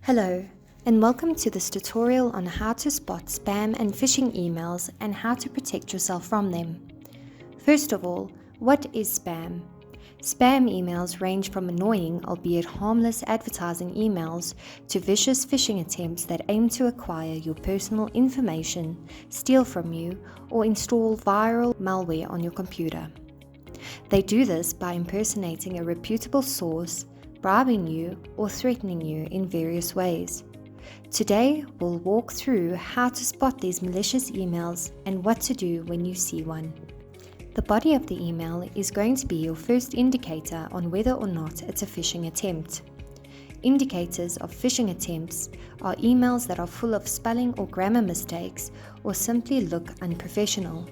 Hello, and welcome to this tutorial on how to spot spam and phishing emails and how to protect yourself from them. First of all, what is spam? Spam emails range from annoying, albeit harmless advertising emails to vicious phishing attempts that aim to acquire your personal information, steal from you, or install viral malware on your computer. They do this by impersonating a reputable source, bribing you, or threatening you in various ways. Today, we'll walk through how to spot these malicious emails and what to do when you see one. The body of the email is going to be your first indicator on whether or not it's a phishing attempt. Indicators of phishing attempts are emails that are full of spelling or grammar mistakes or simply look unprofessional.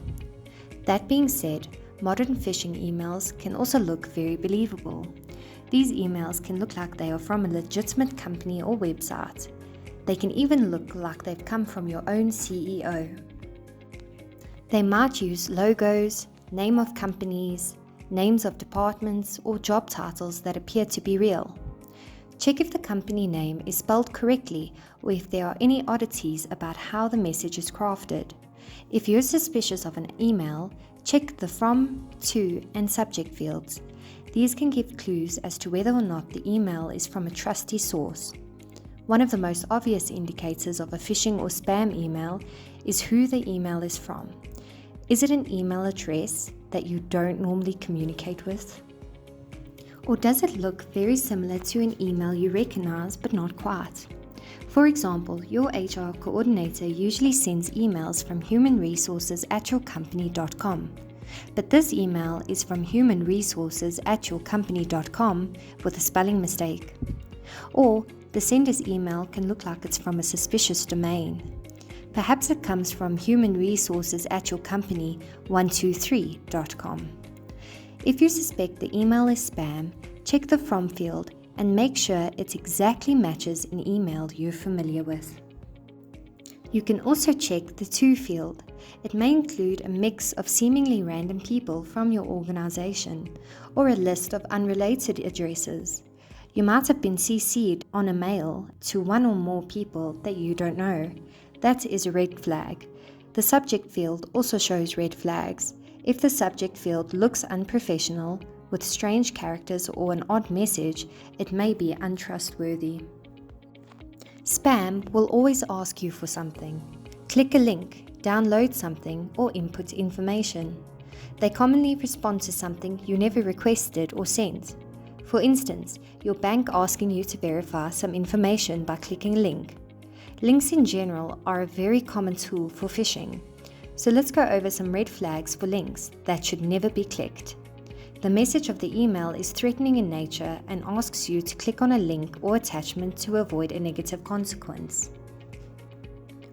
That being said, modern phishing emails can also look very believable. These emails can look like they are from a legitimate company or website. They can even look like they've come from your own CEO. They might use logos, name of companies, names of departments, or job titles that appear to be real. Check if the company name is spelled correctly or if there are any oddities about how the message is crafted. If you're suspicious of an email, check the from, to, and subject fields. These can give clues as to whether or not the email is from a trusty source. One of the most obvious indicators of a phishing or spam email is who the email is from. Is it an email address that you don't normally communicate with? Or does it look very similar to an email you recognize but not quite? For example, your HR coordinator usually sends emails from humanresources@yourcompany.com. But this email is from humanresources@yourcompany.com with a spelling mistake. Or the sender's email can look like it's from a suspicious domain. Perhaps it comes from humanresources@yourcompany123.com. If you suspect the email is spam, check the from field and make sure it exactly matches an email you're familiar with. You can also check the to field. It may include a mix of seemingly random people from your organization or a list of unrelated addresses. You might have been CC'd on a mail to one or more people that you don't know. That is a red flag. The subject field also shows red flags. If the subject field looks unprofessional, with strange characters or an odd message, it may be untrustworthy. Spam will always ask you for something. Click a link, download something, or input information. They commonly respond to something you never requested or sent. For instance, your bank asking you to verify some information by clicking a link. Links in general are a very common tool for phishing. So let's go over some red flags for links that should never be clicked. The message of the email is threatening in nature and asks you to click on a link or attachment to avoid a negative consequence.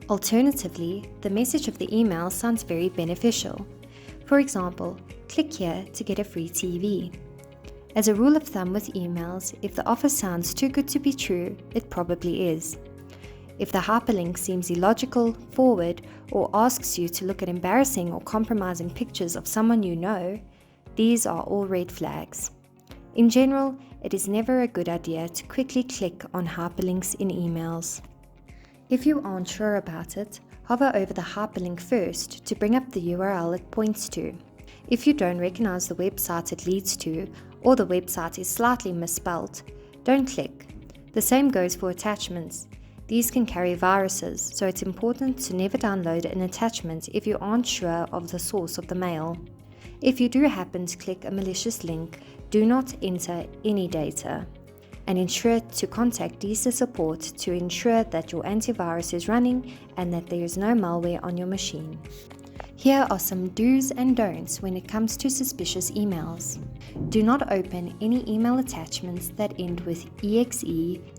Alternatively, the message of the email sounds very beneficial. For example, click here to get a free TV. As a rule of thumb with emails, if the offer sounds too good to be true, it probably is. If the hyperlink seems illogical, forward, or asks you to look at embarrassing or compromising pictures of someone you know, these are all red flags. In general, it is never a good idea to quickly click on hyperlinks in emails. If you aren't sure about it, hover over the hyperlink first to bring up the URL it points to. If you don't recognize the website it leads to, or the website is slightly misspelled, don't click. The same goes for attachments. These can carry viruses, so it's important to never download an attachment if you aren't sure of the source of the mail. If you do happen to click a malicious link, do not enter any data, and ensure to contact DISA support to ensure that your antivirus is running and that there is no malware on your machine. Here are some do's and don'ts when it comes to suspicious emails. Do not open any email attachments that end with exe,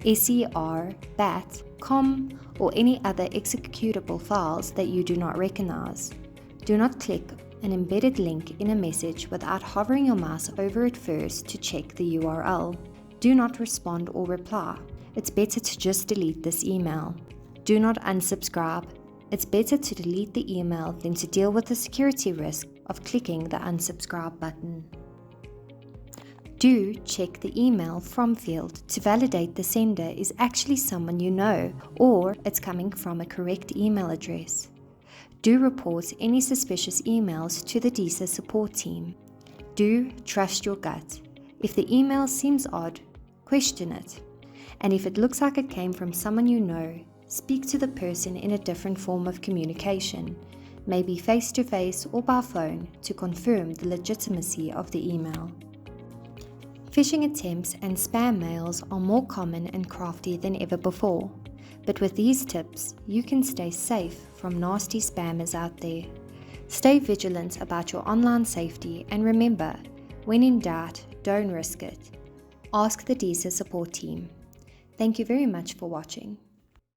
ser, bat, com, or any other executable files that you do not recognize. Do not click an embedded link in a message without hovering your mouse over it first to check the URL. Do not respond or reply. It's better to just delete this email. Do not unsubscribe. It's better to delete the email than to deal with the security risk of clicking the unsubscribe button. Do check the email from field to validate the sender is actually someone you know or it's coming from a correct email address. Do report any suspicious emails to the DISA support team. Do trust your gut. If the email seems odd, question it. And if it looks like it came from someone you know, speak to the person in a different form of communication, maybe face-to-face or by phone, to confirm the legitimacy of the email. Phishing attempts and spam mails are more common and crafty than ever before, but with these tips, you can stay safe from nasty spammers out there. Stay vigilant about your online safety and remember, when in doubt, don't risk it. Ask the DISA support team. Thank you very much for watching.